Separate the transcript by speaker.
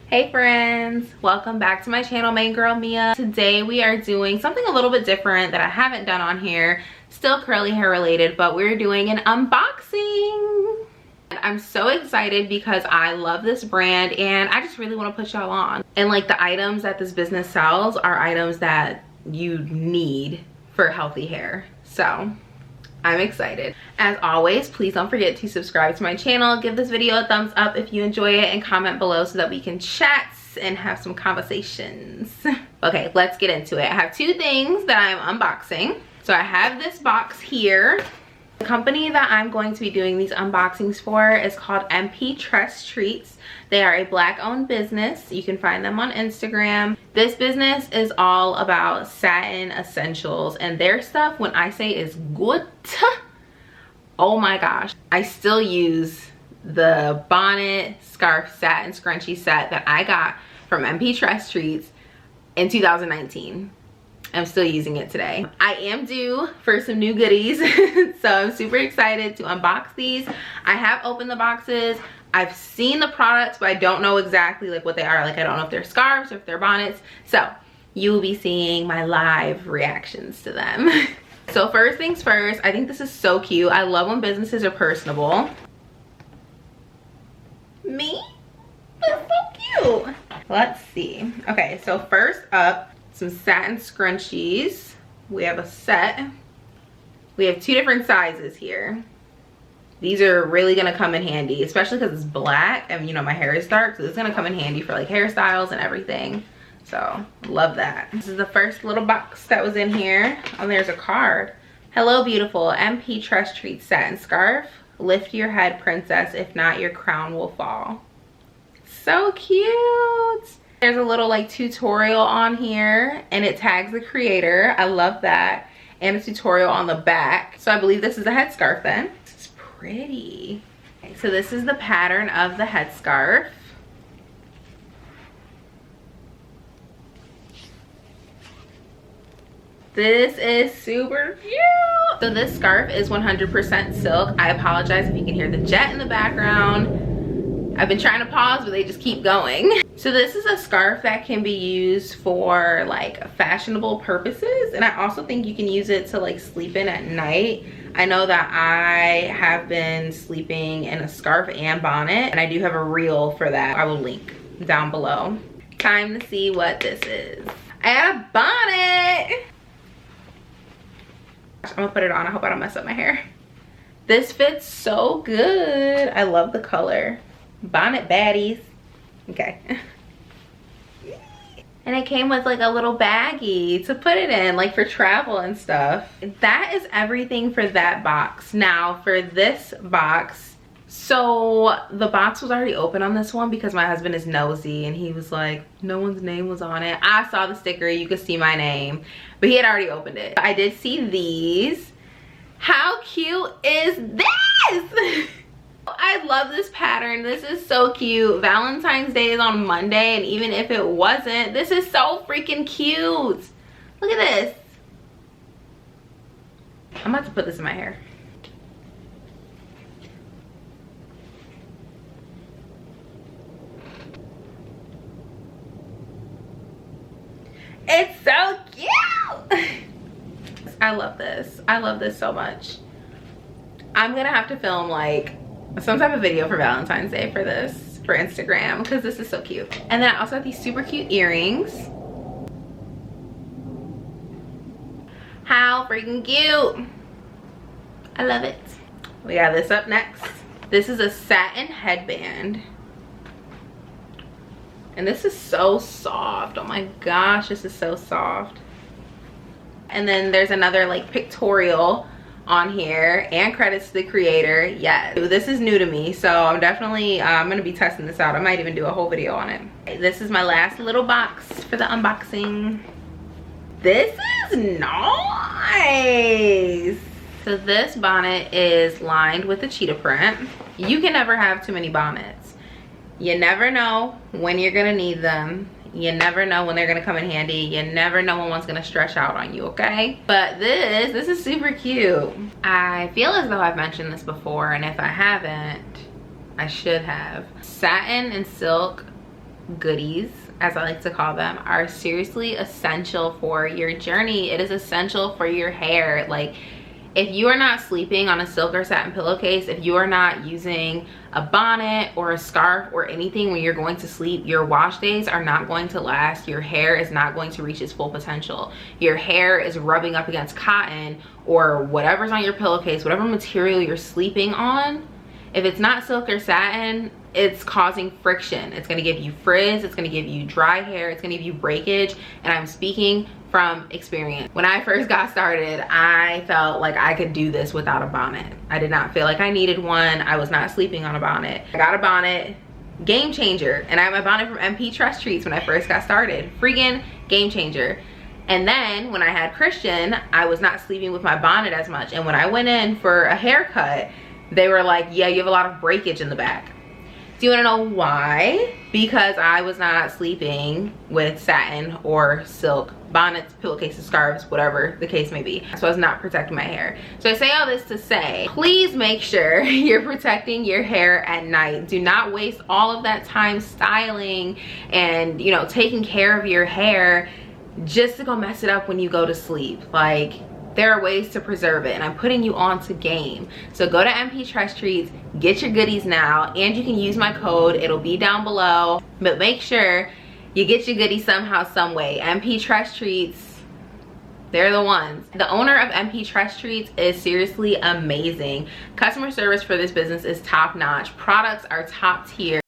Speaker 1: Hey friends, welcome back to my channel, main girl Mia. Today we are doing something a little bit different that I haven't done on here. Still curly hair related, but we're doing an unboxing. I'm so excited because I love this brand and I just really want to put y'all on. And like the items that this business sells are items that you need for healthy hair. So I'm excited. As always, please don't forget to subscribe to my channel, give this video a thumbs up if you enjoy it, and comment below so that we can chat and have some conversations. Okay, let's get into it. I have two things that I'm unboxing. So I have this box here. The company that I'm going to be doing these unboxings for is called NPTressTreats. They are a Black-owned business. You can find them on Instagram. This business is all about satin essentials, and their stuff, when I say is good, oh my gosh. I still use the bonnet, scarf, satin scrunchie set that I got from NPTressTreats in 2019. I'm still using it today. I am due for some new goodies, so I'm super excited to unbox these. I have opened the boxes. I've seen the products, but I don't know exactly like what they are. Like I don't know if they're scarves or if they're bonnets. So you will be seeing my live reactions to them. So first things first, I think this is so cute. I love when businesses are personable. Me? That's so cute. Let's see. Okay, so first up, some satin scrunchies. We have a set. We have two different sizes here. These are really gonna come in handy, especially because it's black and you know my hair is dark, so it's gonna come in handy for like hairstyles and everything. So love that. This is the first little box that was in here. Oh, there's a card. Hello beautiful, NPTressTreats satin scarf. Lift your head, princess, if not your crown will fall. So cute. There's a little like tutorial on here and it tags the creator. I love that. And a tutorial on the back. So I believe this is a headscarf then. This is pretty. Okay, so this is the pattern of the headscarf. This is super cute. So this scarf is 100% silk. I apologize if you can hear the jet in the background. I've been trying to pause, but they just keep going. So this is a scarf that can be used for like fashionable purposes. And I also think you can use it to like sleep in at night. I know that I have been sleeping in a scarf and bonnet, and I do have a reel for that. I will link down below. Time to see what this is. I got a bonnet. I'm gonna put it on. I hope I don't mess up my hair. This fits so good. I love the color. Bonnet baddies. Okay. And it came with like a little baggie to put it in, like for travel and stuff. That is everything for that box. Now for this box, so the box was already open on this one because my husband is nosy and he was like, no one's name was on it. I saw the sticker, you could see my name, but he had already opened it. I did see these. How cute is this? I love this pattern. This is so cute. Valentine's Day is on Monday, and even if it wasn't, this is so freaking cute. Look at this. I'm about to put this in my hair. It's so cute. I love this. I love this so much. I'm gonna have to film like some type of video for Valentine's Day for this, for Instagram, because this is so cute. And then I also have these super cute earrings. How freaking cute. I love it. We got this up next. This is a satin headband. And this is so soft. Oh my gosh, this is so soft. And then there's another like pictorial on here, and credits to the creator. Yes, this is new to me, so I'm definitely I'm gonna be testing this out. I might even do a whole video on it. This is my last little box for the unboxing. This is nice. So this bonnet is lined with a cheetah print. You can never have too many bonnets. You never know when you're gonna need them. You never know when they're gonna come in handy. You never know when one's gonna stretch out on you, okay? But this is super cute. I feel as though I've mentioned this before, and if I haven't, I should have. Satin and silk goodies, as I like to call them, are seriously essential for your journey. It is essential for your hair. Like, if you are not sleeping on a silk or satin pillowcase, if you are not using a bonnet or a scarf or anything when you're going to sleep, your wash days are not going to last. Your hair is not going to reach its full potential. Your hair is rubbing up against cotton or whatever's on your pillowcase, whatever material you're sleeping on. If it's not silk or satin, it's causing friction. It's gonna give you frizz, it's gonna give you dry hair, it's gonna give you breakage, and I'm speaking from experience. When I first got started, I felt like I could do this without a bonnet. I did not feel like I needed one. I was not sleeping on a bonnet. I got a bonnet, game changer. And I had my bonnet from NPTressTreats when I first got started. Freaking game changer. And then when I had Christian, I was not sleeping with my bonnet as much. And when I went in for a haircut, they were like, yeah, you have a lot of breakage in the back. Do you want to know why? Because I was not sleeping with satin or silk bonnets, pillowcases, scarves, whatever the case may be. So I was not protecting my hair. So I say all this to say, please make sure you're protecting your hair at night. Do not waste all of that time styling and, you know, taking care of your hair just to go mess it up when you go to sleep. Like, there are ways to preserve it, and I'm putting you on to game. So go to NPTressTreats, get your goodies now, and you can use my code. It'll be down below, but make sure you get your goodies somehow, some way. NPTressTreats, they're the ones. The owner of NPTressTreats is seriously amazing. Customer service for this business is top notch. Products are top tier.